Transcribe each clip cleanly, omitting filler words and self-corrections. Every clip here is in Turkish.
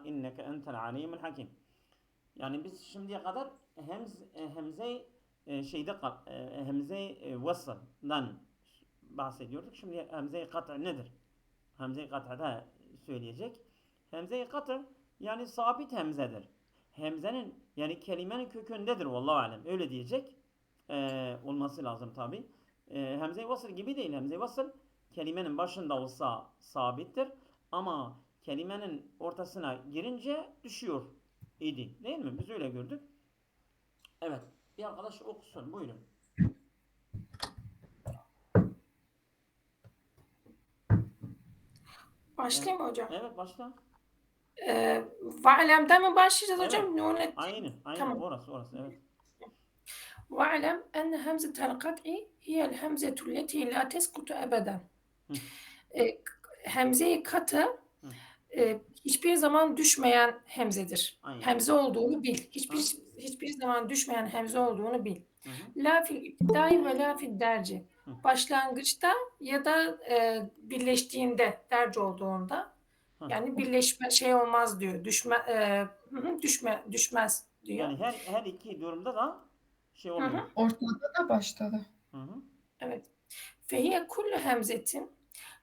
inneke entel alimul hakim. Yani biz şimdiye kadar hemze hemze vasıldan bahsediyorduk. Şimdi hemze-i kat'a nedir? Hemze-i kat'da söyleyecek. Hemze-i kat'a yani sabit hemzedir. Hemzenin yani kelimenin kökündedir vallahu alem. Öyle diyecek. Olması lazım tabi. Hemze-i vasıl gibi değil. Hemze-i vasıl kelimenin başında olsa sabittir. Ama kelimenin ortasına girince düşüyor idi. Değil mi? Biz öyle gördük. Evet. Bir arkadaş okusun. Buyurun. Evet. Başlayayım mı hocam? Evet başla. Ve'lem'den mi başlayacağız Evet. hocam? Nunet. Aynen. Tamam. Orası. Evet. Ve'lem enne hemzetel kat'i hiyel hemzetu leti la teskutu ebeden. Hı. Hemze-i katı Hı. hiçbir zaman düşmeyen hemzedir. Aynen. Hemze olduğunu bil. Ha? Hiçbir zaman düşmeyen hemze olduğunu bil. Hı hı. La fil iptidai ve la fil derci. Hı. Başlangıçta ya da birleştiğinde, derc olduğunda, Hı. yani birleşme şey olmaz diyor. Düşmez diyor. Yani her iki durumda da şey Hı olmuyor. hı. Ortada da başta da. Hı hı. Evet. Fehiye kullu hemzetin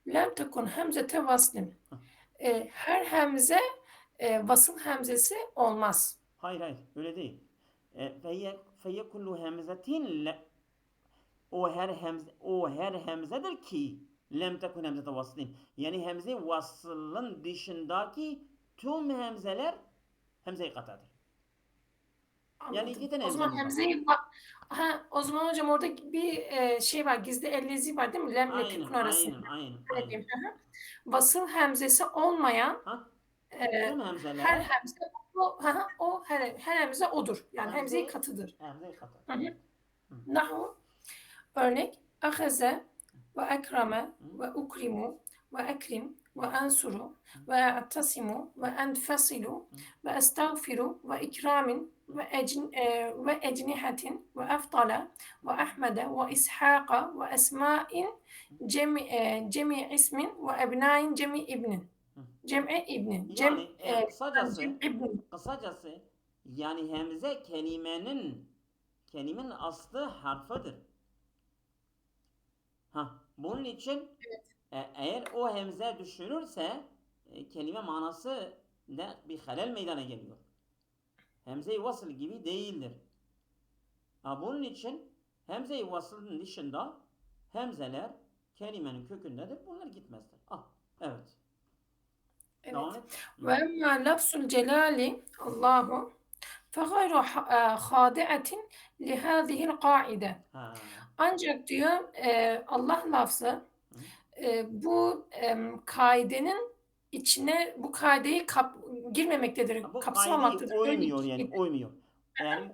lem tekun hemzete vaslin. Hı. Her hemze vasıl hemzesi olmaz. Hayır. Öyle değil. Feyye kullu hemzetin o her hemzedir ki lem tekun hemzete vaslin. Yani hemze vaslın dışındaki tüm hemzeler hemze-i katadır. Yani iki tane O zaman hemzemiz var. o zaman hocam orada bir şey var, gizli ellezi var değil mi? Lemle tekun arasında. Aynen. Vasıl hemzesi olmayan Ha? Tüm her hemzeler hemze her hemze odur. Yani hemze-i katıdır. hemze-i katadır. Hı hı. Hı. Nahu örnek aheze ve ekreme ve ukrimu ve ekrim ve ensuru ve e'tasimu ve enfasilu ve estağfiru ve ikramin ve ecnihatin ve eftala ve ahmede ve ishaqa ve esma'in cemi ismin ve ebnain cemi ibnin. Cem'e ibnin. Yani Cem ibnin. kısacası yani hemze kelimenin aslı harfidir. Bunun için eğer o hemze düşürürse kelime manası da bir halel meydana geliyor. Hemze-i vasıl gibi değildir. Bunun için hemze-i vasılın dışında hemzeler kelimenin kökündedir. Bunlar gitmezler. Evet. Devam Evet. et. Ve emmâ lafzul celali Allahu فغير خاضعة لهذه القاعدة. Ancak diyor Allah lafzı bu kaidenin içine, bu kaideyi girmemektedir, Bu kapsamamaktadır. kaideyi oymuyor yani oymuyor. Yani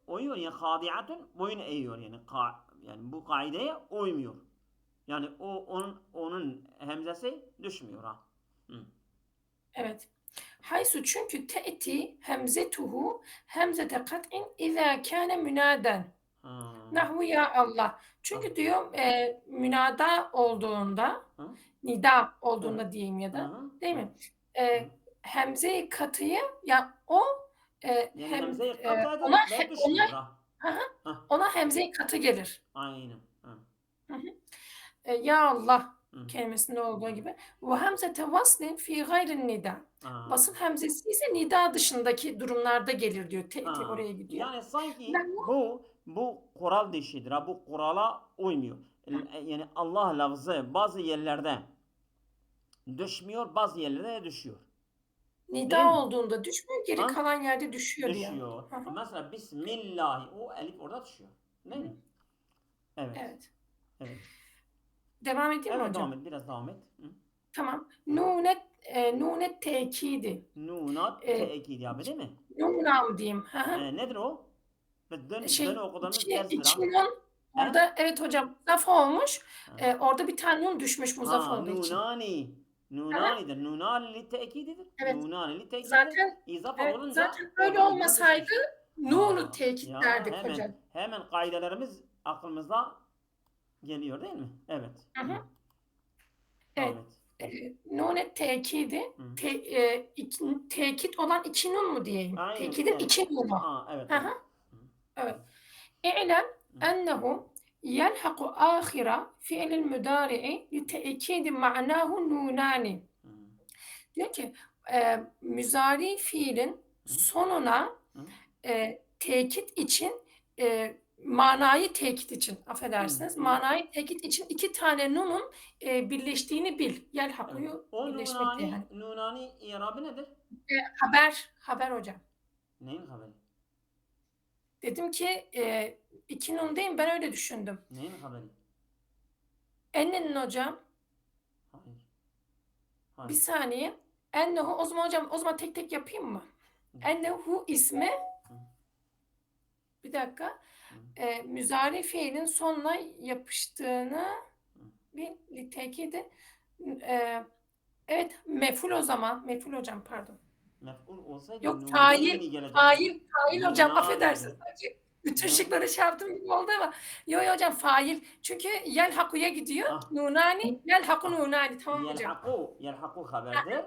oyuyor yani hadiatun boyun eğiyor yani yani bu kaideye oymuyor. Yani onun hemzesi düşmüyor ha. Evet. Haysu çünkü te'ti hemzetuhu hemzete kat'in izâ kâne münaden. Nahvu ya Allah. Çünkü diyor münada olduğunda, nida olduğunda diyeyim ya da, değil mi? Hemze-i katıyı ya o yani hemze-i kat'adır ve düşmüyor ha. ona hemze-i katı gelir. Aynen. Ya Allah kelimesinde olduğu gibi. Ve hemzete vaslin fi gayrin nida. Vasıl hemzesi ise nida dışındaki durumlarda gelir diyor. Te'ti oraya gidiyor. Yani sanki bu kural dışıdır. Bu kurala uymuyor. Yani Allah lafzı bazı yerlerde düşmüyor, bazı yerlerde düşüyor. Nida olduğunda düşmüyor, geri kalan yerde düşüyor diye. Düşüyor. Mesela Bismillah, o elif orada düşüyor. Değil mi? Evet. Devam edeyim mi hocam? Devam et. Biraz devam et. Tamam. Nunet tekidi. Nunat tekidi abi değil mi? Nunam diyeyim. Nedir o? Dün okuduğumuz derstir ha. Orada evet hocam muzaf olmuş. Orada bir tane nun düşmüş muzaf olduğu için. Nunanidir. Nunani li tekididir. Evet. Nunani li tekididir. Zaten böyle olmasaydı nunu tekit derdik hocam. Hemen kaidelerimiz aklımıza geliyor değil mi? Evet. Evet. Nune tekidi, Hı. tekit olan iki nun mu diyeyim? Aynen Tekidin yani. iki nunu. Aa, evet Hı evet. hı, Hı. evet. İ'lem Hı. ennehu yelhaku ahira fi'lil müdari'i li te'kidi ma'nahu nunani. Hı. Diyor ki müzari fiilin Hı. sonuna Hı. tekit için manayı tekit için Hı. affedersiniz. Hı. Manayı tekit için iki tane nunun birleştiğini bil. Evet. Yelhakuyu O birleşmek diye yani. nunani i'rabı nedir? Haber hocam. Neyin haberi? Dedim ki iki nun değil mi? Ben öyle düşündüm. Neyin haberi? Ennenin hocam. Hayır. Bir Hayır. saniye. Ennehu o zaman hocam o zaman tek tek yapayım mı? Hı. Ennehu ismi Hı. bir dakika. Hı. Müzari fiilin sonuna yapıştığını Hı. bir tekidi. Evet mef'ul o zaman. Mef'ul hocam pardon. Mef'ul olsaydı Yok nunani gelecekti. fail hocam Nunani. affedersiniz. Bütün Nun. şıkları şey yaptım gibi oldu ama. Yo yo hocam fail. Çünkü yel hakuya gidiyor. Ah. Nunani yel haku Ah. nunani. Tamam hocam. Yelhaku haberdir.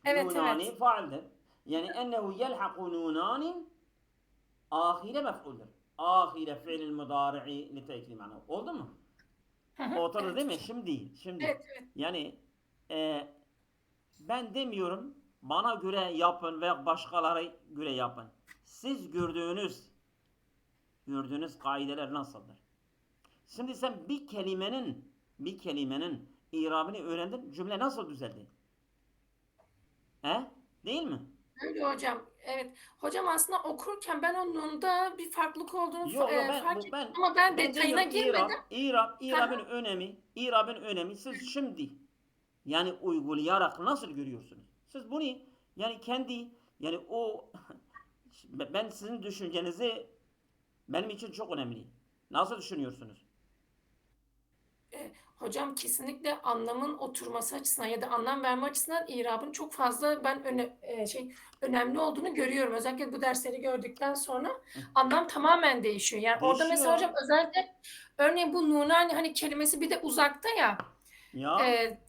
Evet Nunani evet. faildir. Yani ennehu yelhaku nunanin ahire mef'uldur. Ahire fiilil mudari'i li tekli mana. Oldu mu? Hı hı, Oturdu evet değil mi? hocam. Şimdi. Evet evet. Yani e, ben demiyorum bana göre yapın veya başkaları göre yapın. Siz gördüğünüz kaideler nasıldır? Şimdi sen bir kelimenin irabını öğrendin. Cümle nasıl düzeldi? He? Değil mi? Öyle hocam. Evet. Hocam aslında okurken ben onun da bir farklılık olduğunu Yok yok fark ettim ben ama ben ben detayına demiyorum girmedim. Hı İrab'ın hı. önemi siz şimdi yani uygulayarak nasıl görüyorsunuz? Siz bunu yani yani ben sizin düşüncenizi benim için çok önemli. Nasıl düşünüyorsunuz? Hocam kesinlikle anlamın oturması açısından ya da anlam verme açısından İrab'ın çok fazla ben önemli olduğunu görüyorum. Özellikle bu dersleri gördükten sonra anlam tamamen değişiyor. Yani orada mesela Değişiyor. hocam özellikle örneğin bu Nunani hani kelimesi bir de uzakta ya Ya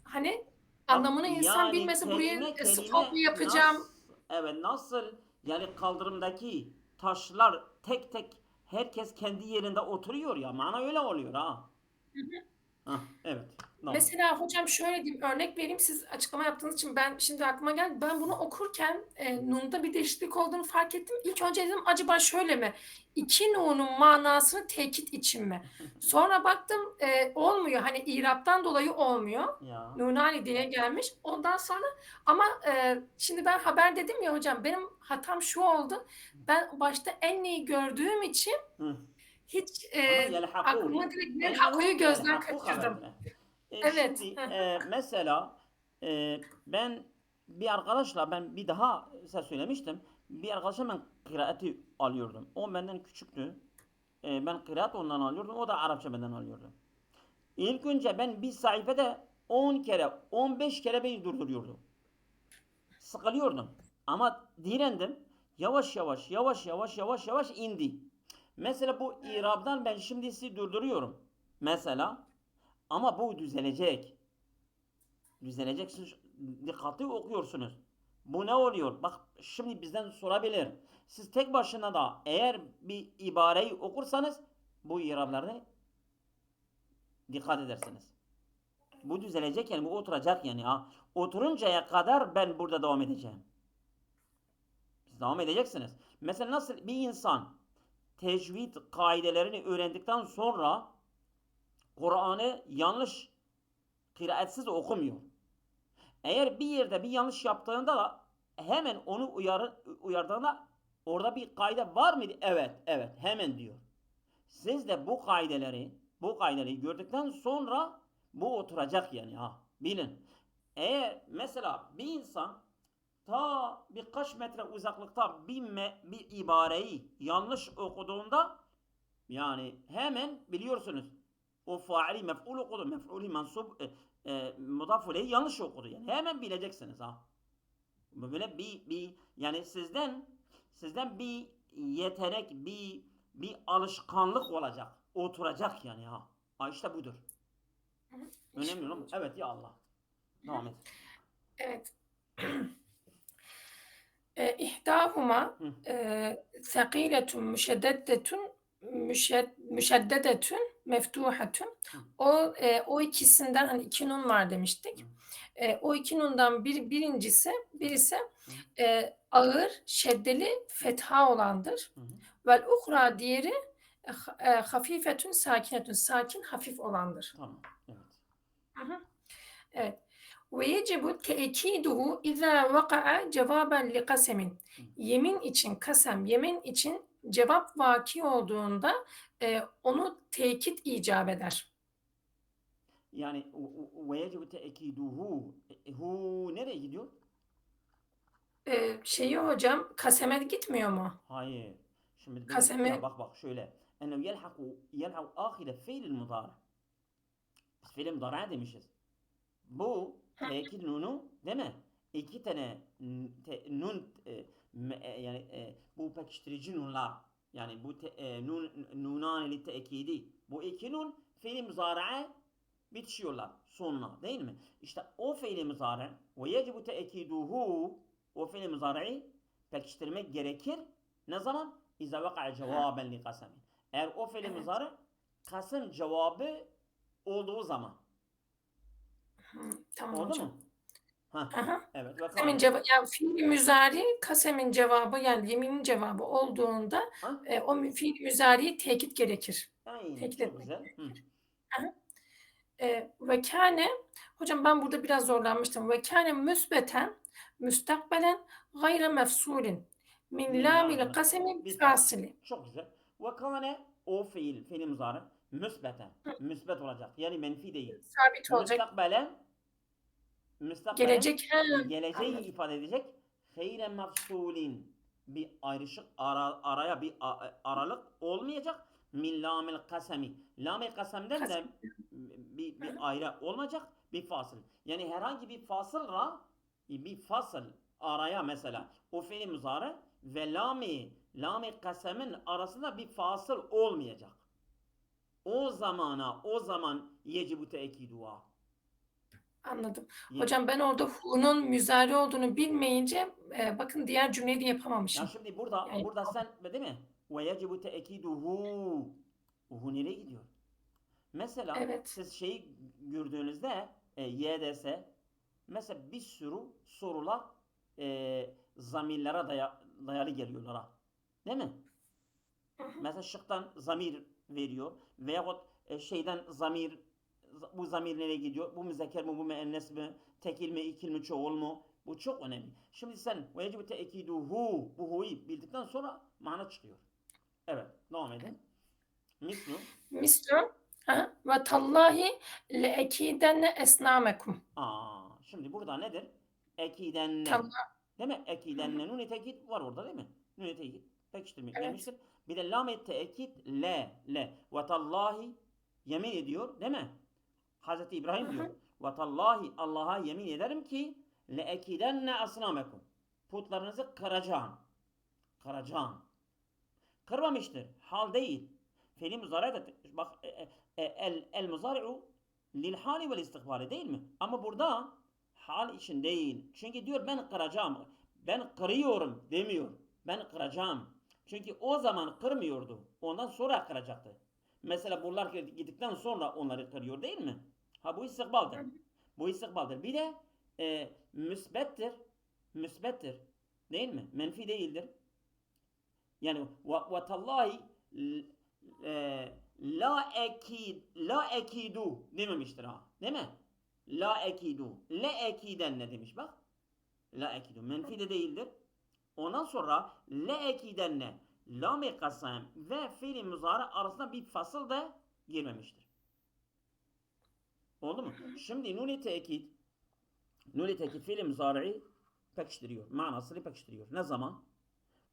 hani bak anlamını insan yani bilmesi buraya stop mu kelime yapacağım? nasıl yani kaldırımdaki taşlar tek tek herkes kendi yerinde oturuyor ya mana öyle oluyor ha. Ha evet. Tamam. Mesela hocam şöyle diyeyim, örnek vereyim. Siz açıklama yaptığınız için ben şimdi aklıma geldi. Ben bunu okurken Nun'da bir değişiklik olduğunu fark ettim. İlk önce dedim acaba şöyle mi? İki Nun'un manasını tekit için mi? Sonra baktım olmuyor. Hani İrap'tan dolayı olmuyor. Ya. Nunani diye gelmiş. Ondan sonra ama şimdi ben haber dedim ya hocam benim hatam şu oldu. Ben başta enneyi gördüğüm için Hı. hiç Ama yelhaku. aklıma direkt bir hakuyu Ennehu gözden yelhaku kaçırdım. haberdir. Şimdi Evet. mesela ben bir arkadaşla ben bir daha size söylemiştim. Bir arkadaşla ben kıraati alıyordum. O benden küçüktü. Ben kıraat ondan alıyordum. O da Arapça benden alıyordu. İlk önce ben bir sayfada 10 kere 15 kere beni durduruyordu. Sıkılıyordum. Ama direndim. Yavaş yavaş indi. Mesela bu irabdan ben şimdi sizi durduruyorum. Mesela ama bu düzelecek. Düzelecek. Siz dikkatli okuyorsunuz. Bu ne oluyor? Bak şimdi bizden sorabilir. Siz tek başına da eğer bir ibareyi okursanız bu irablarına dikkat edersiniz. Bu düzelecek yani bu oturacak yani ha. Oturuncaya kadar ben burada devam edeceğim. Siz devam edeceksiniz. Mesela nasıl bir insan tecvid kaidelerini öğrendikten sonra Kur'an'ı yanlış kıraatsiz okumuyor. Eğer bir yerde bir yanlış yaptığında da hemen onu uyardığında orada bir kaide var mıydı? Evet hemen diyor. Siz de bu kaideleri gördükten sonra bu oturacak yani ha. Bilin. Eğer mesela bir insan ta birkaç metre uzaklıkta bir ibareyi yanlış okuduğunda yani hemen biliyorsunuz o faili mef'ul okudu. Mef'ulü mansub mudaf ileyhi yanlış okudu. Yani hemen bileceksiniz ha. Böyle yani sizden bir yetenek, bir alışkanlık olacak. Oturacak yani ha. Ha işte budur. Önemli olan bu. İnşallah. Evet ya Allah. Devam et. Evet. İhdahuma Hı. sekiletun müşeddedetun meftuhatun. Hı. O ikisinden hani iki nun var demiştik. Hı. O iki nundan birisi Hı. ağır, şeddeli, fetha olandır. Hı. Hı. Vel uhra diğeri hafifetun sakinetun, sakin, hafif olandır. Tamam. Evet. Hı hı. Evet. Ve yecibu te'kiduhu izâ vaka'a cevaben li kasemin. Hı. Yemin için kasem, yemin için cevap vaki olduğunda onu tekit icap eder. Yani ve yecibu te'kiduhu. Hu nereye gidiyor? Şeyi hocam kaseme gitmiyor mu? Hayır. Şimdi biz dedik ya, Kaseme bak şöyle. Ennehu yelhaku ahire fiil mudari. Biz fiil mudari demişiz. Bu tekit nunu değil mi? İki tane nun yani bu pekiştirici nunlar. Yani bu nunan ili tekidi. Bu iki nun fiil muzari'e bitişiyorlar sonuna değil mi? İşte o fiil muzari ve yecibu tekiduhu, o fiil muzari'i pekiştirmek gerekir. Ne zaman? İza vaka'a cevaben li kasemin. Eğer o fiil evet. muzari kasım cevabı olduğu zaman. Tamam Oldu hocam. mu? Ha. Aha. Evet. Ve Kasemin kâne. cevabı yani fiil müzari kasemin cevabı yani yeminin cevabı olduğunda Ha? o fiil müzariyi tekit gerekir. Aynen. Tekit Çok etmek güzel. Hı. gerekir. Aha. Ve kâne hocam ben burada biraz zorlanmıştım. Ve kâne müsbeten müstakbelen gayre mefsulin min Min lamil lamil kasemi bir fasıl. fasili. Çok güzel. Ve kâne o fiil muzari müsbeten. Müsbet olacak. Yani menfi değil. Sabit olacak. Müstakbelen müstakbelen Gelecek. Ha, geleceği anladım. ifade edecek. Gayre mefsulin, bir ayrışık araya bir aralık olmayacak. Min lamil kasemi. Lamil kasemden de Kasem. bir ayrı olmayacak. Bir fasıl. Yani herhangi bir fasılla bir fasıl araya, mesela o fiil muzari ve lami kasemin arasında bir fasıl olmayacak. O zaman yecibu tekiduha. Anladım. Ye- Hocam ben orada hu'nun müzari olduğunu bilmeyince bakın diğer cümleyi de Ya yapamamışım. şimdi burada Yani sen değil mi? Ve yecibu tekiduhu. Uhu nereye gidiyor? Mesela evet. siz şeyi gördüğünüzde YDS, mesela bir sürü sorular zamirlere dayalı geliyorlar ha. Değil mi? Hı hı. Mesela şıktan zamir veriyor veyahut şeyden zamir, bu zamir nereye gidiyor? Bu müzekker mi, bu müennes mi, tekil mi, ikil mi, çoğul mu? Bu çok önemli. Şimdi sen ve yecibu tekiduhu, bu hu'yu bildikten sonra mana çıkıyor. Evet, devam edin. Mislu. Mislu ve tallahi le ekidenne esnamekum. Şimdi burada nedir? Ekidenne. Tallah. Değil mi? Hı hı. Ekidenne. Nun-i tekit var orada değil mi? Nun-i tekit. Pekiştirmek Evet. gelmiştir. Bir de lam-i tekit le. Ve tallahi yemin ediyor değil mi? Hazreti Hı İbrahim diyor. hı. Ve tallahi Allah'a yemin ederim ki le ekidenne asnamekum. Putlarınızı kıracağım. Kıracağım. Kırmamıştır. Hal değil. Fiili muzari de bak el muzari'u lil hali vel istikbali değil mi? Ama burada hal için değil. Çünkü diyor ben kıracağım. Ben kırıyorum demiyor. Ben kıracağım. Çünkü o zaman kırmıyordu. Ondan sonra kıracaktı. Mesela bunlar gittikten sonra onları kırıyor değil mi? Ha, bu istikbaldır. Bu istikbaldır. Bir de müsbettir. Müsbettir. Değil mi? Menfi değildir. Yani ve tallahi la ekidu dememiştir ha. Değil mi? La ekidu. Le ekiden ne demiş bak. La ekidu. Menfi de değildir. Ondan sonra le ekiden ne? Lam-i kasem ve fiil-i muzari arasında bir fasıl da girmemiştir. Oldu mu? Şimdi nun-i tekit fiil-i muzari'i pekiştiriyor. Manasını pekiştiriyor. Ne zaman?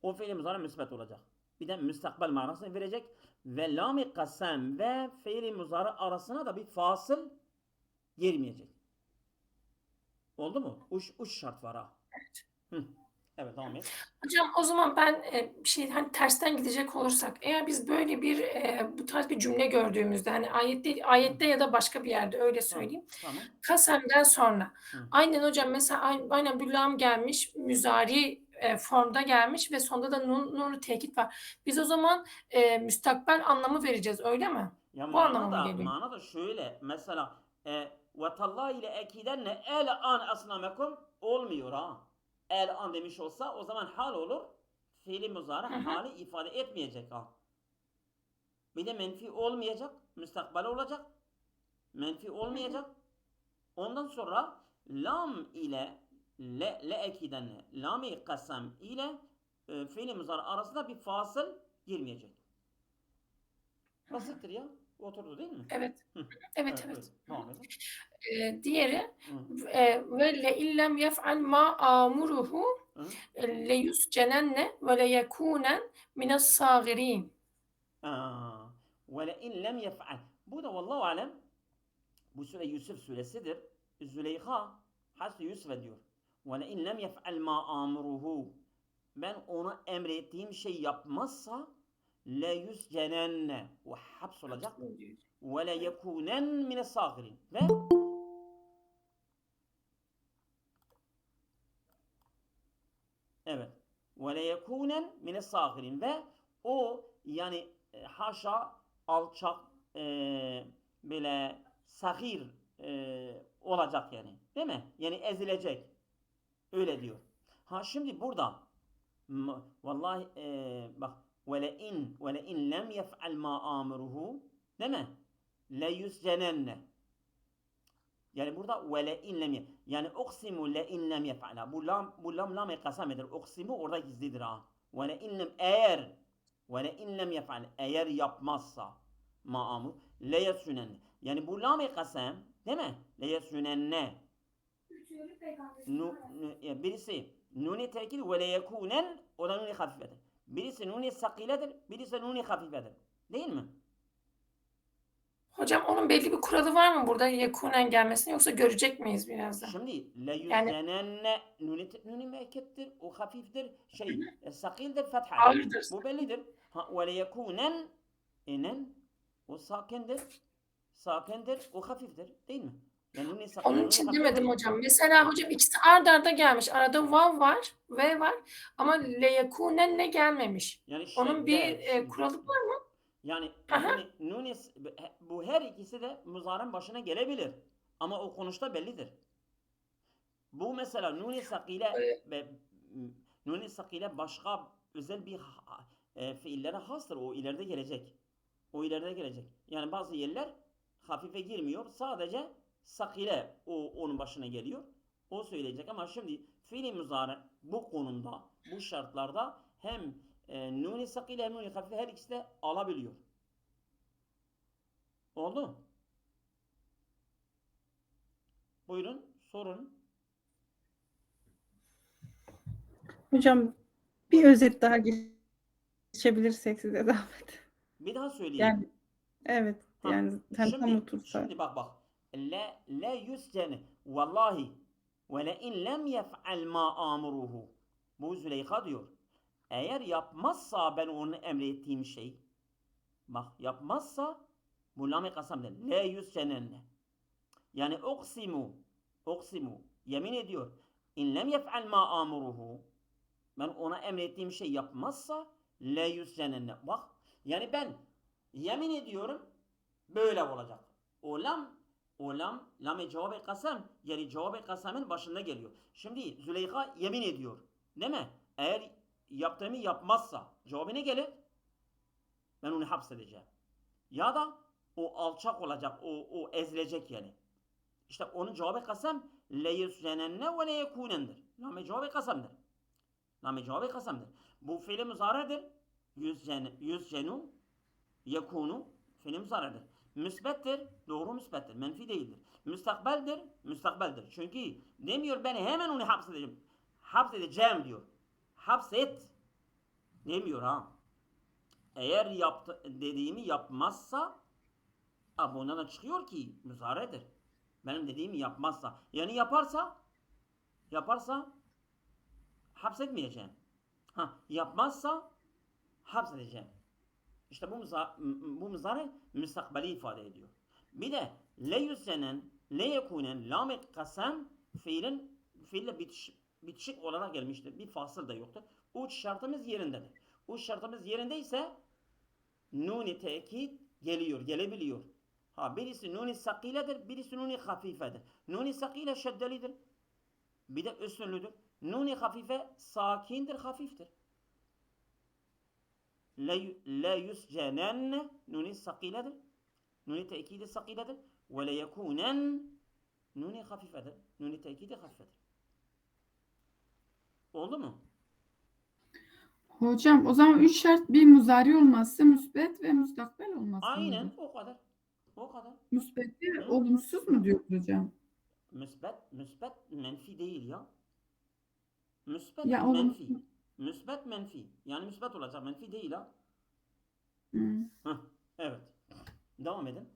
O fiil muzari müsbet olacak. Bir de müstakbel manasını verecek. Ve lam-i kasem ve fiil muzari arasına da bir fasıl girmeyecek. Oldu mu? Uç şart var ha. Hı. Evet, devam et. Hocam o zaman ben bir şey hani tersten gidecek olursak eğer biz böyle bir bu tarz bir cümle gördüğümüzde hani ayet değil, Hı. ayette ya da başka bir yerde öyle Tamam. söyleyeyim. Tamam. Kasemden sonra Hı. aynen hocam mesela aynen bir lam gelmiş müzari formda gelmiş ve sonunda da nunu tekit var. Biz o zaman müstakbel anlamı vereceğiz öyle mi? Ya Bu anlama mı geliyor? mana da şöyle. Mesela ve tallahi ile ekidenne el an asnamekum olmuyor ha. El an demiş olsa o zaman hal olur. Fiili muzari Hı hı. hali ifade etmeyecek ha. Bir de menfi olmayacak. Müstakbel olacak. Menfi Hı hı. olmayacak. Ondan sonra lam ile le ekidenne lam-i kasem ile fiili muzari arasında bir fasıl girmeyecek. Hı hı. Basittir ya. Oturdu değil mi? Evet. Hı. Evet Evet, buyurun. evet. Devam edin. Diğeri Hı. ve le illem yef'al ma amuruhu Hı. le yuscenenne ve le yekûnen mines sâgirîn. Ve le in lem yef'al. Bu da vallahu alem bu sure Yusuf suresidir. Züleyha Hazreti Yusuf'a diyor. Ve le in lem yef'al ma amuruhu. Ben ona emrettiğim şey yapmazsa le yuscenenne ve haps olacak. Ve le Evet. yekûnen mine sâgirin. Ve evet. Ve le yekûnen mine sâgirin. Ve o yani haşa alçak e, böyle sahir olacak yani. Değil mi? Yani ezilecek. Öyle diyor. Ha şimdi burada vallahi bak ve le in lem yef'al ma amuruhu değil mi? Le yuscenenne. Yani burada ve le in lem yani uksimu le in lem yef'ala. Bu lam kasamedir. Uksimu orada gizlidir ha. Ve le in lem eğer ve le in lem yef'al eğer yapmazsa ma amur le yesunenne. Yani bu lam kasem değil mi? Le yesunenne. Birisi nuni tekil ve le yekunen o da nuni hafifedir. Birisi nuni sakiledir, birisi nuni hafifedir. Değil mi? Hocam onun belli bir kuralı var mı burada yekûnen gelmesini yoksa görecek miyiz birazdan? Şimdi le Yani yüzcenenne nuni mekettir, o hafiftir, sakildir, fethadır. ağırdır. Bu bellidir. Ha, ve le yekunen inen o sakindir, o hafiftir. Değil mi? Yani nuni sakile, Onun nuni için hafife demedim değil. hocam. Mesela hocam ikisi ard arda gelmiş. Arada vav var, v var ama leyekûnen ne gelmemiş. Yani Onun bir değil şimdi. kuralı var mı? Yani Aha, Nunes bu her ikisi de muzaren başına gelebilir. Ama o konuşta bellidir. Bu mesela Nunes sakile başka özel bir fiillere hastır. O ileride gelecek. O ileride gelecek. Yani bazı yerler hafife girmiyor. Sadece sakile onun başına geliyor. O söyleyecek ama şimdi fiili muzari bu konumda, bu şartlarda hem nuni sakile hem nuni hafife her ikisi de alabiliyor. Oldu. Buyurun sorun. Hocam bir Buyurun. özet daha geçebilirsek size zahmet. Bir daha söyleyeyim. Yani evet Ha, yani hani tam şimdi otursa. şimdi bak. La yuscene vallahi ve le in lem yef'al ma amuruhu. Bu Züleyha diyor. Eğer yapmazsa ben onu emrettiğim şey. Bak yapmazsa bu lam-ı kasamdır. La yuscenenne. Yani oksimu yemin ediyor. İn lem yef'al ma amuruhu. Ben ona emrettiğim şey yapmazsa le yuscenenne. Bak yani ben yemin ediyorum böyle olacak. Lam cevap-ı kasem yani cevap-ı kasemin başında geliyor. Şimdi Züleyha yemin ediyor. Değil mi? Eğer yaptığımı yapmazsa cevabı ne gelir? Ben onu hapsedeceğim. Ya da o alçak olacak, o ezilecek yani. İşte onun cevabı kasem le yuscenenne ve le yekunendir. Lam cevabı kasemdir. Lam cevabı kasemdir. Bu fiili muzari'dir. Yüzcenu yekunu fiili muzari'dir. Müsbettir, doğru müsbettir, menfi değildir. Müstakbeldir, müstakbeldir. Çünkü demiyor ben hemen onu hapsedeceğim. Hapsedeceğim diyor. Hapset demiyor ha. Eğer dediğimi yapmazsa bundan da çıkıyor ki müzaredir. Benim dediğimi yapmazsa. Yani yaparsa hapsetmeyeceğim. Yapmazsa hapsedeceğim. İşte bu muzari müstakbeli ifade ediyor. Bir de le yüzenen, le yekunen, lam-ı kasem fiille bitişik olarak gelmiştir. Bir fasıl da yoktur. Uç şartımız yerindedir. Uç şartımız yerindeyse nun-i tekit gelebiliyor. Birisi nun-i sakiledir, birisi nun-i hafifedir. Nun-i sakile şeddelidir. Bir de üstünlüdür. Nun-i hafife sakindir, hafiftir. La yuscenen nun-i sakiledir. Nun-i tekidi sakiledir. Ve le yekunen nun-i hafifedir. Nun-i tekidi hafifedir. Oldu mu? Hocam o zaman 3 şart bir muzari olması, müsbet ve müstakbel olması. Aynen o kadar. O kadar. Müsbet de olumsuz mu diyor hocam? Müsbet menfi değil ya. Müsbet Ya menfi. olumsuz. Müsbet menfi. Yani müsbet olacak, menfi değil ha. Hı. Evet. Devam edin.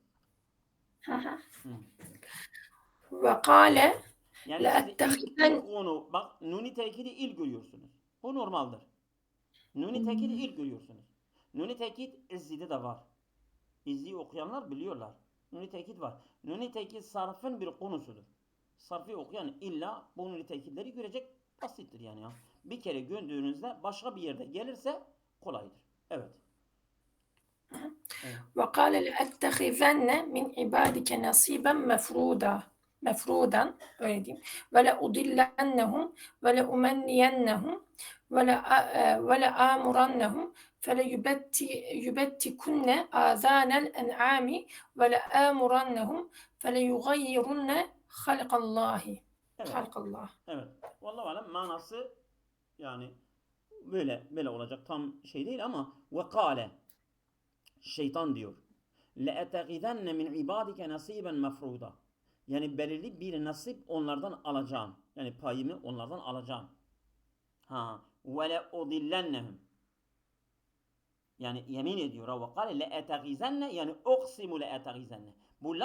Ve kâle Yani la siz ettehizen ilk onu bak nuni tekidi ilk görüyorsunuz. Bu normaldir. Nuni tekidi ilk görüyorsunuz. Nuni tekid izzide de var. İzzi okuyanlar biliyorlar. Nuni tekid var. Nuni tekid sarfın bir konusudur. Sarfı okuyan illa bu nuni tekidleri görecek, basittir yani ya. Bir kere gördüğünüzde başka bir yerde gelirse kolaydır. Evet. وقال لأتخذن من عبادك نصيبا mefrudan öyle diyeyim ve la udillennehum ve la umenniyennehum ve la amurannehum fele yubettikunne azanel en'ami ve la amurannehum fele yugayyirunne halkallahi. Evet. Halkallah. Evet. Vallahi alem manası yani böyle olacak, tam şey değil ama ve kâle şeytan diyor. لَاَتَغِذَنَّ مِنْ عِبَادِكَ نَصِيبًا مَفْرُودًا. Yani bir nasip onlardan alacağım. Yani payımı onlardan alacağım. وَلَاُضِلَّنَّهُمْ. Yani yemin ediyor. وَقَالَ لَاَتَغِذَنَّ yani اُقْسِمُ لَاَتَغِذَنَّ. Bu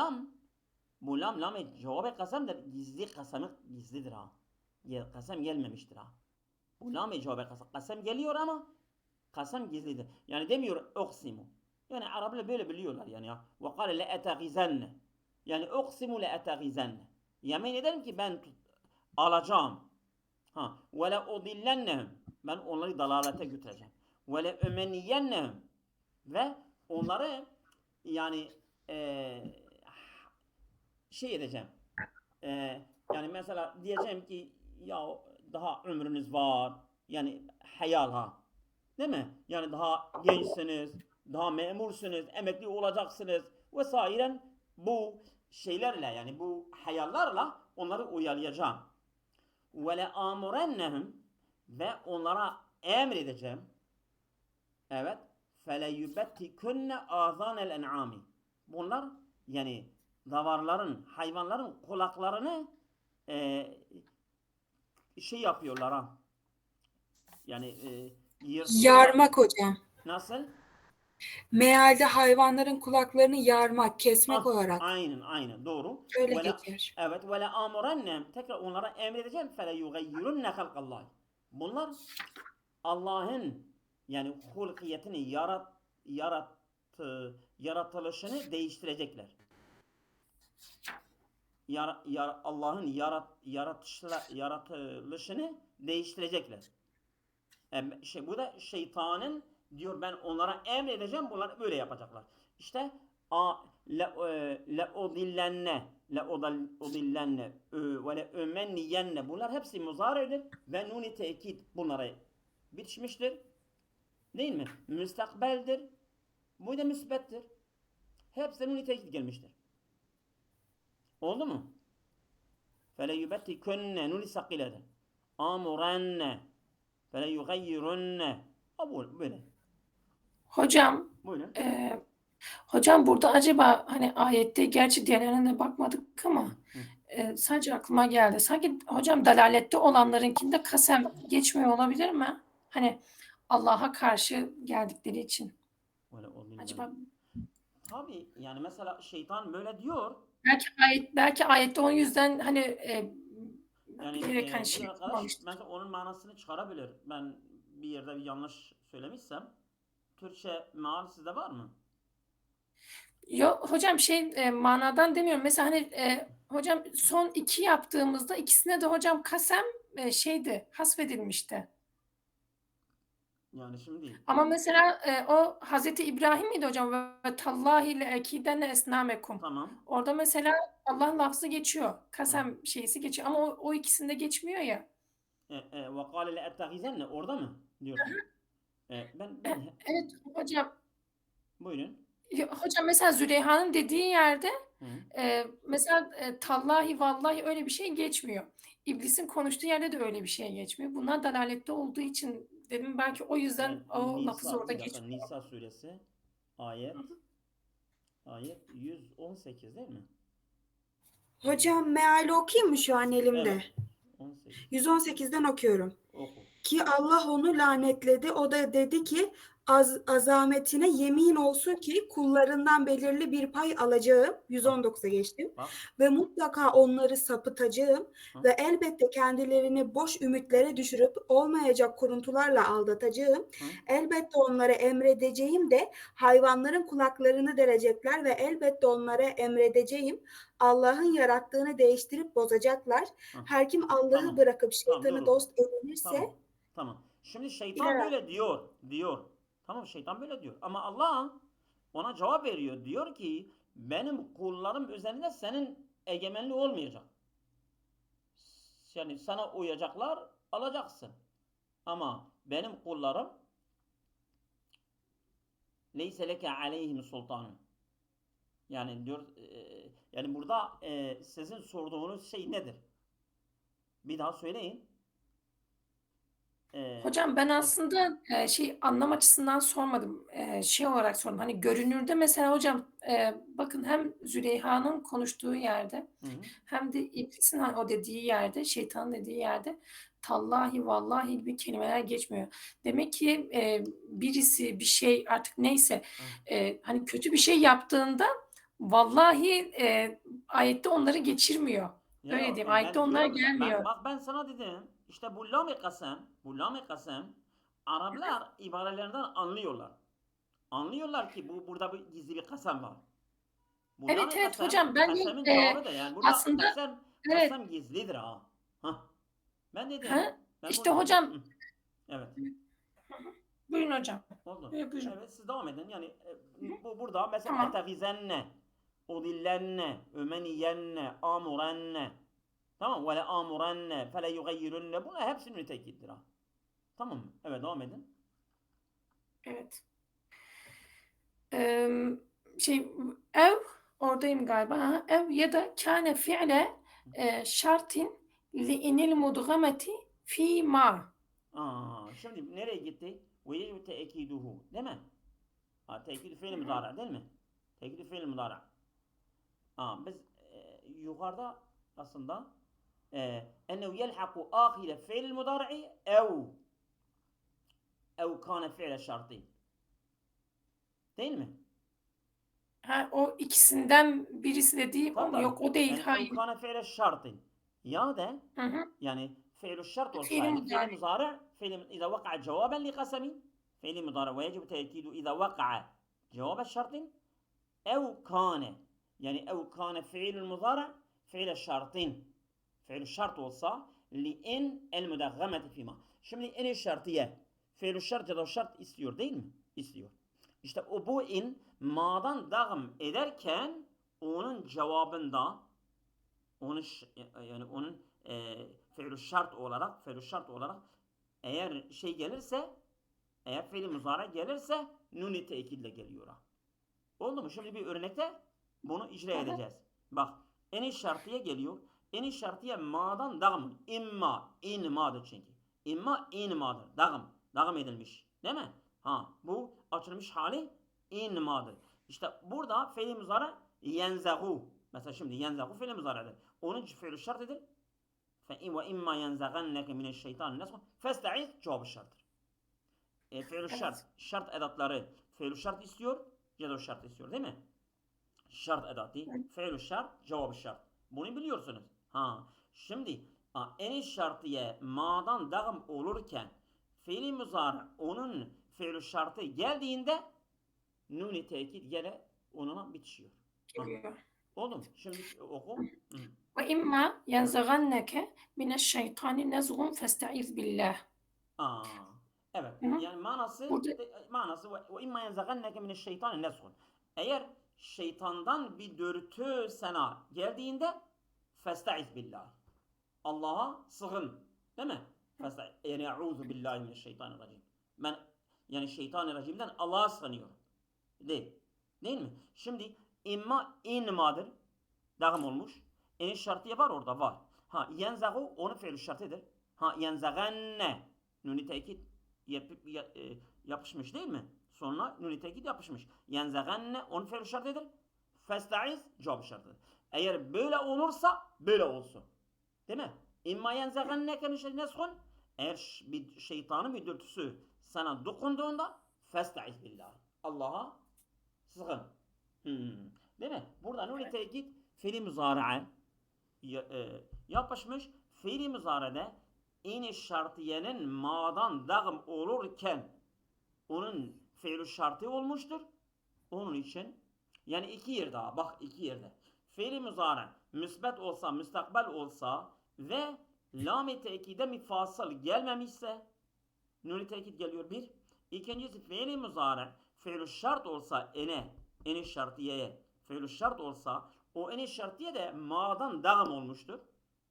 lam cevabı kasemdir. Gizlidir ha. Kasem gelmemiştir ha. Bu lam cevabı kasem geliyor ama kasem gizlidir. Yani demiyor uksimu. Yani Araplar böyle biliyorlar yani ya. Ve kâle le etagizenne. Yani uksimu le etagizenne. Yemin ederim ki ben alacağım. Ve le udillennehum. Ben onları dalalete götüreceğim. Ve le ömeniyennehum. Ve onları yani şey edeceğim. Yani mesela diyeceğim ki ya daha ömrünüz var. Yani hayal ha. Değil mi? Yani daha gençsiniz, daha memursunuz, emekli olacaksınız vesairen bu şeylerle yani bu hayallarla onları uyalayacağım. Ve le amurennehum ve onlara emredeceğim. Evet. Fele yubettikunne azanel en'ami. Bunlar yani davarların, hayvanların kulaklarını şey yapıyorlar ha. Yani Yarmak hocam. nasıl? Mealde hayvanların kulaklarını yarmak, kesmek olarak. Aynen doğru. Öyle geçer. Evet ve la amurannem tekrar onlara emredeceğim fele yugayyirunne halkallah. Bunlar Allah'ın yani hulkiyetini yaratılışını değiştirecekler. Allah'ın yaratılışını değiştirecekler. Bu da şeytanın diyor ben onlara emredeceğim bunlar böyle yapacaklar. İşte le udillenne ve le ömenniyenne bunlar hepsi muzari'dir ve nun-i tekid bunlara bitişmiştir. Değil mi? Müstakbeldir. Bu da müsbettir. Hepsi nun-i tekid gelmiştir. Oldu mu? Fele yubettikunne nun-i sakiledir. Amurenne fele yugayyirunne. Böyle. Hocam Buyurun. hocam burada acaba hani ayette gerçi diğerlerine bakmadık ama sadece aklıma geldi. Sanki hocam dalalette olanlarınkinde kasem geçmiyor olabilir mi? Hani Allah'a karşı geldikleri için. Acaba Tabii yani mesela şeytan böyle diyor. belki ayette onun yüzden hani Yani bilerek hani bir şey arkadaş yapmamıştır. mesela onun manasını çıkarabilir. Ben bir yerde bir yanlış söylemişsem. Türkçe meal sizde var mı? Yok hocam manadan demiyorum. Mesela hani hocam son iki yaptığımızda ikisine de hocam kasem hasfedilmişti. Yani şimdi Ama mesela o Hazreti İbrahim miydi hocam? Ve tallahi le ekidenne esnamekum. tamam. Orada mesela Allah lafzı geçiyor. Hı. Kasem şeysi geçiyor. Ama o ikisinde geçmiyor ya. Ve kâle le'ettehizenne orada mı diyorsun? Ben Evet hocam. buyurun. Hocam mesela Züleyha'nın dediği yerde Hı. mesela tallahi vallahi öyle bir şey geçmiyor. İblisin konuştuğu yerde de öyle bir şey geçmiyor. Bunlar dalalette olduğu için dedim belki o yüzden o lafız orada Bir dakika, geçmiyor. Nisa suresi ayet 118 değil mi? Hocam meali okuyayım mı şu an elimde? Evet. 18. 118'den okuyorum. Oku. Ki Allah onu lanetledi. O da dedi ki azametine yemin olsun ki kullarından belirli bir pay alacağım. 119'a geçtim. Bak. Ve mutlaka onları sapıtacağım. Hı. Ve elbette kendilerini boş ümitlere düşürüp olmayacak kuruntularla aldatacağım. Hı. Elbette onlara emredeceğim de hayvanların kulaklarını delecekler ve elbette onlara emredeceğim. Allah'ın yarattığını değiştirip bozacaklar. Hı. Her kim Allah'ı Tamam. bırakıp Tamam, şeytanı dur. dost edinirse Tamam. Tamam. Şimdi şeytan İler böyle diyor. Tamam, şeytan böyle diyor. Ama Allah ona cevap veriyor. Diyor ki benim kullarım üzerinde senin egemenliği olmayacak. Yani sana uyacaklar, alacaksın. Ama benim kullarım leyse leke aleyhim sultanun. Yani diyor yani burada sizin sorduğunuz şey nedir? Bir daha söyleyin. Hocam ben aslında anlam açısından sormadım. Şey olarak sordum. Hani görünürde mesela hocam bakın hem Züleyha'nın konuştuğu yerde Hı. hem de iblisin hani o dediği yerde, şeytanın dediği yerde tallahi vallahi gibi kelimeler geçmiyor. Demek ki birisi bir şey artık neyse hani kötü bir şey yaptığında vallahi ayette onları geçirmiyor. Öyle Ya diyeyim. Ayette ben onlar diyorum ya, gelmiyor. ben sana dedim işte bu lam-ı kasem Araplar ibarelerinden anlıyorlar. Anlıyorlar ki burada bir gizli bir kasem var. Bu Evet lam-ı evet kasem hocam bence kasemin cevabı da yani burada aslında evet kasem gizlidir ha. Hah. Ben dedim ha, ben işte bunu dedim. hocam Hı. Evet. buyurun hocam. Oldu. Buyurun. Evet, siz devam edin. Yani bu burada mesela Tamam. etevizenne, udillenne, ömeniyenne, amurenne. Tamam. Ve le amurenne, fele yugayyirunne. Bunlar hepsinin mütekittir ha. Tamam mı? Evet, devam edin. Evet. Ee, şey ev oradayım galiba. Ha, ev ya da kâne fi'le şartin li'inil mudgameti fi ma. Şimdi nereye gitti? Ve yecbu tekiduhu. Değil mi? Tekid fiil mudara değil mi? Tekid fiil mudara. Biz yukarıda aslında ennehu yelhaku ahire fiil mudara'i ev kâne fi'le şartî. Değil mi? Ha, o ikisinden birisi dediğim Tabii tabii. yok o değil. Yani ev Hayır. kâne fi'le şartî. Ya da Hı hı. yani fi'lu şart Fiili olsaydı fi'li mudari. muzari إذا وقع جوابا لقسم فعل مضارع ويجب تأكيده إذا وقع جواب الشرط أو كان يعني أو كان فعل المضارع فعل الشرط فعل الشرط olsa لإن المدغمة فيما. Şimdi en şartiye fi'lu şart ya da şart istiyor değil mi? İstiyor. İşte o bu in ma'dan devam ederken onun cevabında onun yani onun fi'lu şart olarak eğer şey gelirse eğer fiil muzara gelirse nun-i tekidle geliyor. Oldu mu? Şimdi bir örnekte bunu icra Hı hı. edeceğiz. Bak en şartiye geliyor. En şartiye ma'dan devam. İmma in ma'dır çünkü. İmma in ma'dır. Devam edilmiş. Değil mi? Bu açılmış hali in ma'dır. İşte burada fiil muzara yenzahu. Mesela şimdi yenzahu fiil muzaradır. Onun fiil şartıdır. وإما ينزغنك من الشيطان نزغ فاستعذ cevabı şarttır. Fiil şart, Evet. şart edatları fiil şart istiyor, cevabı şart istiyor değil mi? Şart edatı, fiil şart, cevabı şart. Bunu biliyorsunuz. Şimdi eniş şartıya ma'dan devam olurken fiili muzari onun fiil şartı geldiğinde nun-i tekit gene onunla bitişiyor. Geliyor. Oğlum şimdi oku. Hı. Ve imma yenzaganneke mineşşeytani nezgun festaiz billah. Evet. Hı hı. Yani manası Burada ve imma yenzaganneke mineşşeytani nezgun. Eğer şeytandan bir dürtü sana geldiğinde festaiz billah. Allah'a sığın. Değil mi? Yani e'udhu billahi mineşşeytanirracim. Ben yani şeytanirracimden Allah'a sığınıyorum. Değil mi? Şimdi imma inmadır. Devam olmuş. Eniş şartı var orada var. Ha yenzagu onun fiil şartıdır. Ha yenzagenne nuni tekit yapışmış değil mi? Sonra nuni tekit yapışmış. Yenzagenne onun fiil şartıdır. Festaiz cevap şartıdır. Eğer böyle olursa böyle olsun. Değil mi? İmma yenzagenneke min neshun eğer bir şeytanın bir dürtüsü sana dokunduğunda festaiz billah. Allah'a sığın. Değil mi? Burada nuni tekit fiili muzari'e yapışmış. Fiili muzari'de iniş şartiyenin ma'dan devam olurken onun fiil şartı olmuştur. Onun için yani iki yerde daha bak iki yerde. Fiili muzari müsbet olsa müstakbel olsa ve lam-i tekide mifasıl gelmemişse nun-i tekit geliyor bir. İkincisi fiili muzari fiil şart olsa eniş şartiyeye fiil şart olsa o eniş şartiye de ma'dan devam olmuştur.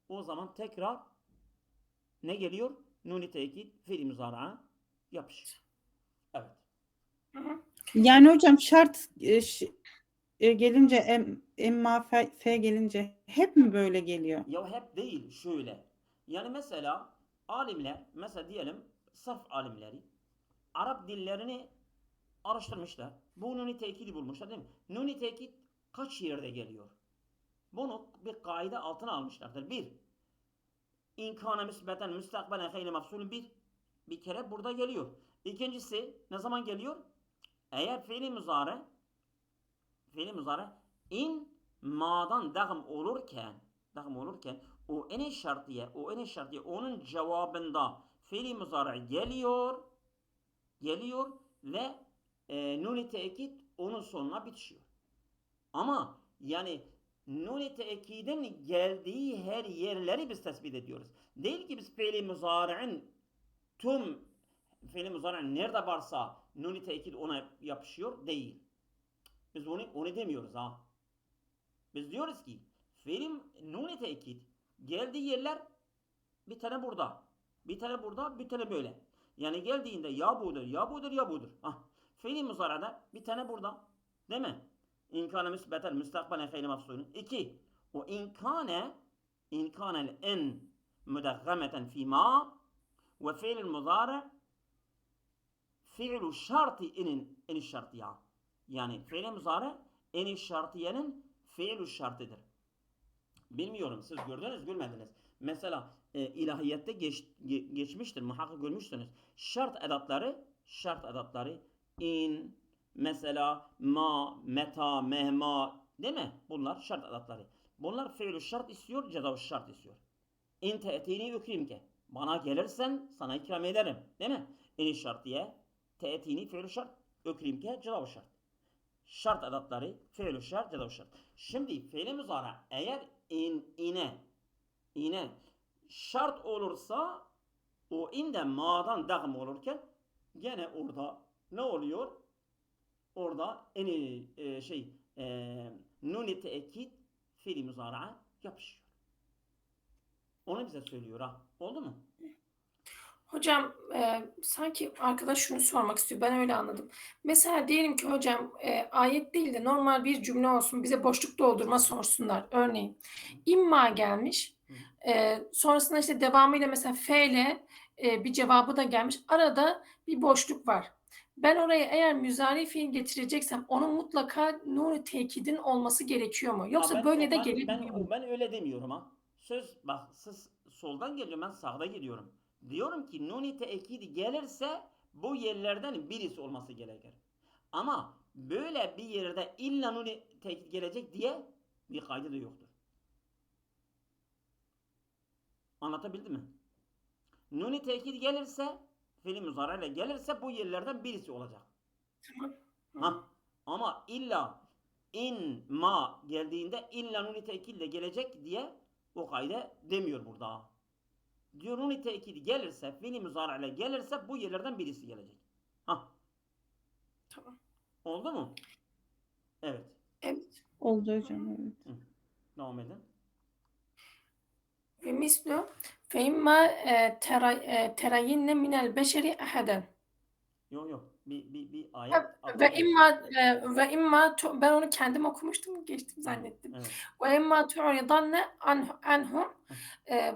O zaman tekrar ne geliyor? Nun-i tekit fiili muzari'a yapışır. Evet. Yani hocam şart gelince emma fe gelince hep mi böyle geliyor? Ya hep değil şöyle. Yani mesela alimler mesela diyelim saf alimleri Arap dillerini araştırmışlar. Bu nun-i tekidi bulmuşlar değil mi? Nun-i tekit kaç yerde geliyor? Bunu bir kaide altına almışlardır. Bir, İnkâne müsbeten müstakbelen hayli mafsulün bir kere burada geliyor. İkincisi ne zaman geliyor? Eğer fiili muzari in ma'dan devam olurken o eniş şartiye onun cevabında fiili muzari geliyor ve nun-i tekit onun sonuna bitişiyor. Ama yani nun-i tekidin geldiği her yerleri biz tespit ediyoruz. Değil ki biz fiili muzari'in tüm fiili muzari'in nerede varsa nun-i tekid ona yapışıyor değil. Biz onu demiyoruz ha. Biz diyoruz ki fiili nun-i tekid geldiği yerler bir tane burada, bir tane burada, bir tane böyle. Yani geldiğinde ya budur, ya budur, ya budur. Fiili muzari'de bir tane burada. Değil mi? İnkâne müsbeten müstakbelen hayli mafsulun. 2. O inkânel en müdeggameten fîmâ ve fiilil muzari fiilu şartı en şartiya. Yani fiil muzari en şartiyenin fiilu şartıdır. Bilmiyorum siz gördünüz görmediniz. Mesela ilahiyette geçmiştir, muhakkak görmüşsünüz. Şart edatları in, mesela ma, meta, mehma değil mi? Bunlar şart edatları. Bunlar fiilü şart istiyor, ceza şart istiyor. İn te'tini ukrimke. Bana gelirsen sana ikram ederim. Değil mi? İn şartiye te'tini fiilü şart, ukrimke ceza şart. Şart edatları fiilü şart, ceza şart. Şimdi fiil muzari eğer ine şart olursa o inde ma'dan devam olurken gene orada ne oluyor? Orada nun-i tekit fiil muzari'a yapışıyor. Onu bize söylüyor ha. Oldu mu? hocam sanki arkadaş şunu sormak istiyor. Ben öyle anladım. Mesela diyelim ki hocam ayet değil de normal bir cümle olsun. Bize boşluk doldurma sorsunlar. Örneğin imma gelmiş. Sonrasında işte devamıyla mesela fe ile bir cevabı da gelmiş. Arada bir boşluk var. Ben oraya eğer müzari fiil getireceksem onun mutlaka nun-i tekidin olması gerekiyor mu? Yoksa böyle de gelebiliyor mu? Ben öyle demiyorum ha. Bak siz soldan geliyor ben sağda gidiyorum. Diyorum ki nun-i tekidi gelirse bu yerlerden birisi olması gerekir. Ama böyle bir yerde illa nun-i tekid gelecek diye bir kaydı da yoktur. Anlatabildim mi? Nuni tekit gelirse, fiil muzari ile gelirse bu yerlerden birisi olacak. Ha. Ama illa in ma geldiğinde illa nuni tekille gelecek diye o kaide demiyor burada. Diyor nuni tekili gelirse, fiil muzari ile gelirse bu yerlerden birisi gelecek. Ha. Tamam. Oldu mu? Evet. Evet. Oldu hocam, evet. Devam edin. Ve mislu fe imma terayinne minel beşeri ahaden. Yok. Bir ayet. Ve imma ben onu kendim okumuştum, geçtim zannettim. Evet. Ve imma tu'ridanne anhum.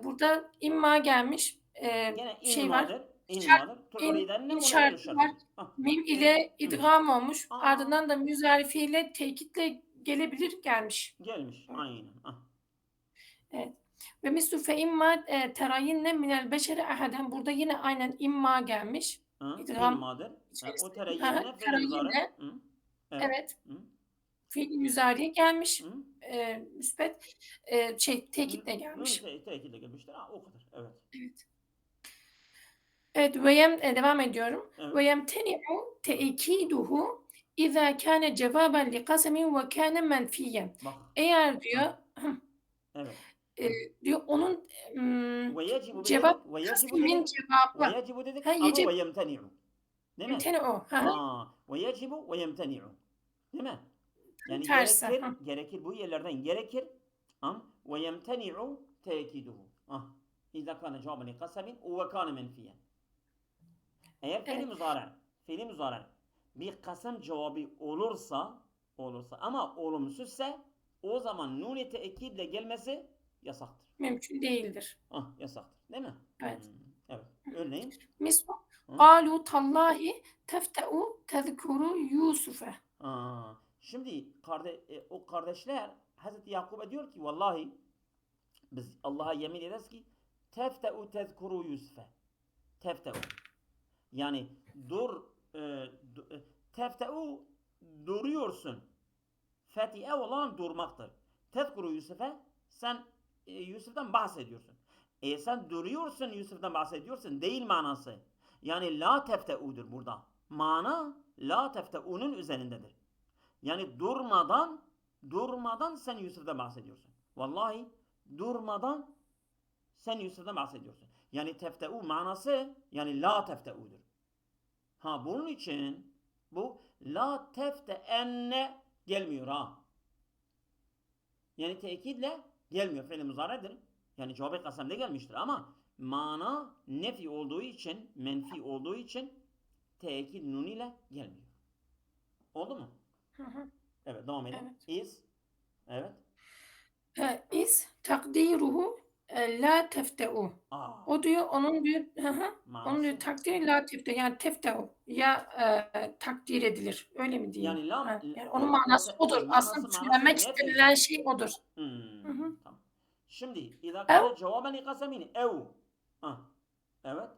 Burada imma gelmiş. Gene Şey var. inmadır. şart- İnmadır. Tu'ridenle işareti var. Mim ile idgam olmuş. Aa. Ardından da müzarifiyle tekitle gelebilir gelmiş. Gelmiş. Aynen. Ve mislu fe imma terayinne minel beşeri ahaden. Burada yine aynen imma gelmiş. İdgam. İnmadır. içerisinde. O tereyinle fiil terayinle. muzari. Evet. Hı. Fiil müzariye gelmiş. Hı. Müspet tekitle gelmiş. Tekille gelmiştir. O kadar. Evet. Evet. Evet, devam ediyorum. Evet. Ve yemteni'u te'kiduhu izâ kâne cevaben li kasemin ve kâne menfiyen. Bak. Eğer diyor Evet. diyor onun Ve yecibu cevap dedik. Ve yecibu kasemin dedik. cevabı. Ve yecibu dedik. Ha, Ama yecib. ve yemteni'u. Değil mi? Yemteni'u. Ve yecibu ve yemteni'u. Değil mi? Yani Tersi. gerekir bu yerlerden gerekir. Ve yemteni'u tekiduhu. İzâ kâne cevaben li kasemin ve kâne menfiyen. Eğer fiil muzari bir kasem cevabı olursa ama olumsuzsa o zaman nuni tekidle gelmesi yasaktır. Mümkün değildir. Yasaktır. Değil mi? Evet. Evet. Örneğin. Mislu qalu tallahi tefte'u tezkuru Yusuf'e. Şimdi o kardeşler Hazreti Yakup'a diyor ki vallahi biz Allah'a yemin ederiz ki tefte'u tezkuru Yusuf'e. Tefte'u. Yani tefte'u duruyorsun. Fetihe olan durmaktır. Tezkuru Yusuf'e sen Yusuf'tan bahsediyorsun. Sen duruyorsun Yusuf'tan bahsediyorsun değil manası. Yani la tefte'udur burada. Mana la tefte'unun üzerindedir. Yani durmadan sen Yusuf'tan bahsediyorsun. Vallahi durmadan sen Yusuf'tan bahsediyorsun. Yani tefte'u manası yani la tefte'udur. Bunun için bu la tefte'enne gelmiyor Yani tekidle gelmiyor. Fiil muzari'dir. Yani cevap-ı kasemde gelmiştir ama mana nefi olduğu için, menfi olduğu için tekid nun ile gelmiyor. Oldu mu? Evet, devam edelim. Evet. Evet. İz takdiruhu la tefte'u. O diyor onun diyor onun diyor takdiri la tefte yani tefte'u ya takdir edilir. Öyle mi diyeyim? Yani onun manası odur. Aslında söylenmek istenilen şey odur. Tamam. Şimdi İzâ kâne cevaben li kasemin Evet.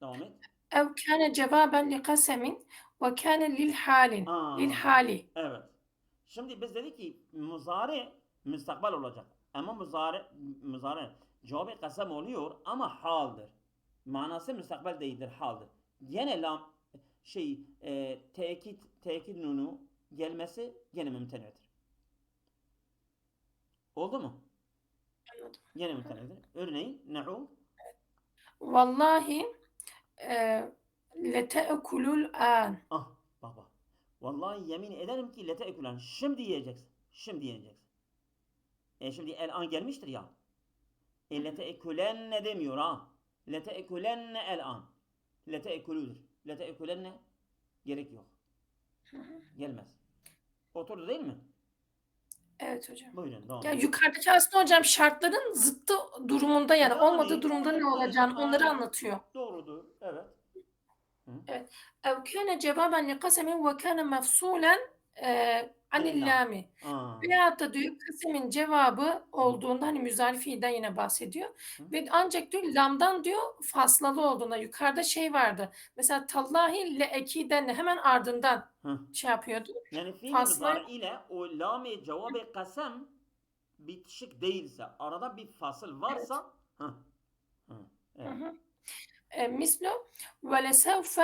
Devam et. Ev kâne cevaben li kasemin ve kâne lil halin. Lil hali. Evet. Şimdi biz dedik ki muzari müstakbel olacak. Ama muzari cevap-ı kasem oluyor ama haldır. Manası müstakbel değildir, haldır. Gene tekit nunu gelmesi gene mümtenidir. Oldu mu? Anladım. Gene mümtenidir. Örneğin ne'u Vallahi lete'kulul an. Baba. Vallahi yemin ederim ki lete'kulen. Şimdi yiyeceksin. Şimdi el an gelmiştir ya. Lete'kulenne demiyor Lete'kulenne el an. Lete'kuludur. Lete'kulenne gerek yok. Gelmez. Oturdu değil mi? Evet hocam. Buyurun devam Ya edin. yukarıdaki aslında hocam şartların zıttı durumunda yani olmadığı durumda ne olacağını onları anlatıyor. Doğrudur. Evet. Ev kâne cevaben li kasemin ve kâne mefsulen anil lâmi. Veyahut da diyor kasemin cevabı olduğunda hani müzari fiilden yine bahsediyor. Ve ancak diyor lamdan diyor faslalı olduğunda yukarıda şey vardı. Mesela tallahi le ekiden hemen ardından şey yapıyordu. Yani fiil muzari ile o lam-ı cevab-ı kasem bitişik değilse, arada bir fasıl varsa Ha. Ha. Evet. مثل ولسوف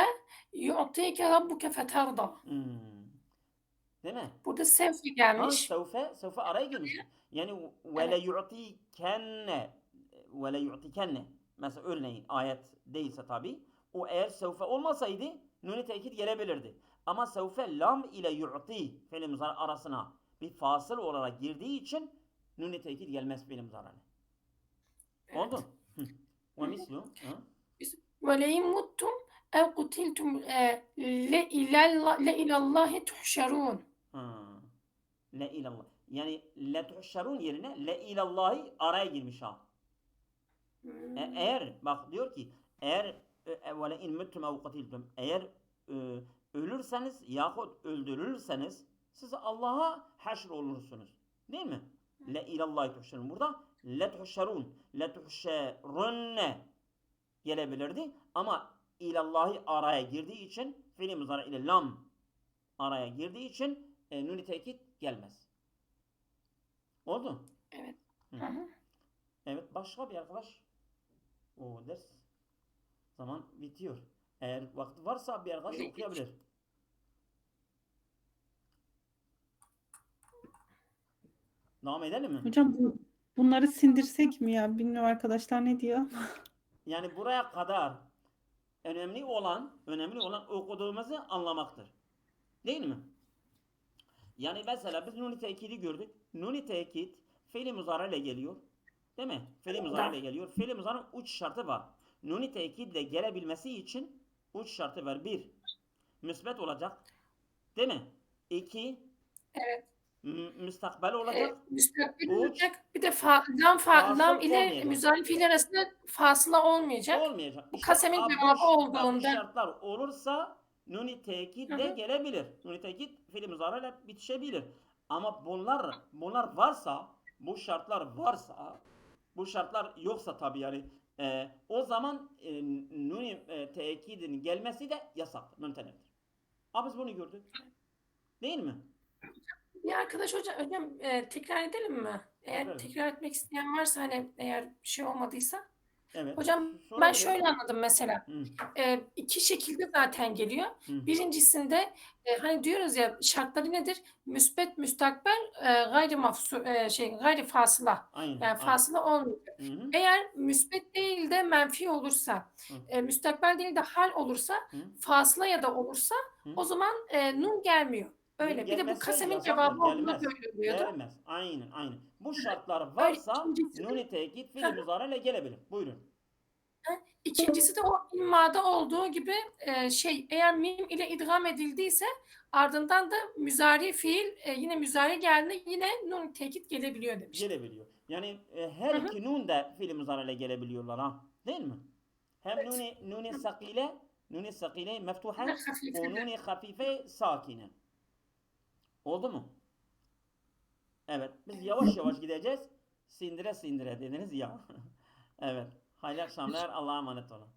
يعطيك ربك فترضى. Değil mi? Burada sevfi Ha, gelmiş. sevfe araya girmişti. Yani ve le Evet. yu'tikenne ve le yu'tikenne. Mesela örneğin ayet değilse tabi. O eğer sevfe olmasaydı nuni tekit gelebilirdi. Ama sevfe lam ile yu'ti fiil muzari arasına bir fasıl olarak girdiği için nuni tekit gelmez fiil muzari'ne. Oldu. Evet. Ve mislu. وَلَئِنْ مُتُّمْ اَوْ قُتِلْتُمْ لَإِلَى اللّٰهِ تُحْشَرُونَ. Le ilallah. Yani le tuhşerun yerine le ilallahi araya girmiş ha. Eğer bak diyor ki eğer ve le in muttum ev katiltum eğer ölürseniz yahut öldürülürseniz siz Allah'a haşr olursunuz. Değil mi? Le ilallahi tuhşerun. Burada le tuhşerun. Le tuhşerunne gelebilirdi ama ilallahi araya girdiği için fiil muzari ile lam araya girdiği için nuni tekit gelmez. Oldu? Evet. Evet, başka bir arkadaş. O ders zaman bitiyor. Eğer vakti varsa bir arkadaş okuyabilir. Devam edelim mi? Hocam bunları sindirsek mi ya? Bilmiyorum arkadaşlar ne diyor. Yani buraya kadar önemli olan okuduğumuzu anlamaktır. Değil mi? Yani mesela biz nuni tekidi gördük. Nuni tekit fiil muzari ile geliyor. Değil mi? Fiil muzari ile geliyor. Fiil muzari'nin 3 şartı var. Nuni tekit ile gelebilmesi için 3 şartı var. 1. Müsbet olacak. Değil mi? 2. Evet. Müstakbel olacak. Müstakbel Uç. olacak. Bir de lam Fasıl ile olmayacak. müzari fiil arasında fasıla olmayacak. Olmayacak. Bu İşte kasemin bu cevabı olduğunda. şartlar olursa nuni tekit de gelebilir. Nuni tekit fiil muzari'yle bitişebilir. Ama bunlar varsa, bu şartlar yoksa tabii yani o zaman nuni tekidin gelmesi de yasak, mümtenedir. Ama biz bunu gördük. Değil mi? Bir arkadaş hocam tekrar edelim mi? Eğer tekrar etmek isteyen varsa hani eğer bir şey olmadıysa. Evet. Hocam ben Sorabilir. şöyle anladım mesela. İki şekilde zaten geliyor. Birincisinde hani diyoruz ya şartları nedir? Müsbet, müstakbel, gayri fasıla. Aynen. Yani fasıla olmayacak. Eğer müsbet değil de menfi olursa, müstakbel değil de hal olursa, fasıla ya da olursa o zaman nun gelmiyor. Öyle. Bir de bu kasemin cevabı olduğunda böyle oluyordu. Gelmez. Aynen. Bu şartlar varsa İkincisi- nuni tekit fiil muzari ile gelebilir. Buyurun. İkincisi de o ilmada olduğu gibi eğer mim ile idgam edildiyse ardından da müzari fiil yine müzari geldiğinde yine nun tekit gelebiliyor demiş. Gelebiliyor. Yani her iki nun da fiil muzari ile gelebiliyorlar ha. Değil mi? Hem nuni sakile meftuha ve nuni hafife sakine. Oldu mu? Evet. Biz yavaş yavaş gideceğiz. Sindire sindire dediniz ya. Evet. Hayırlı akşamlar. Allah'a emanet olun.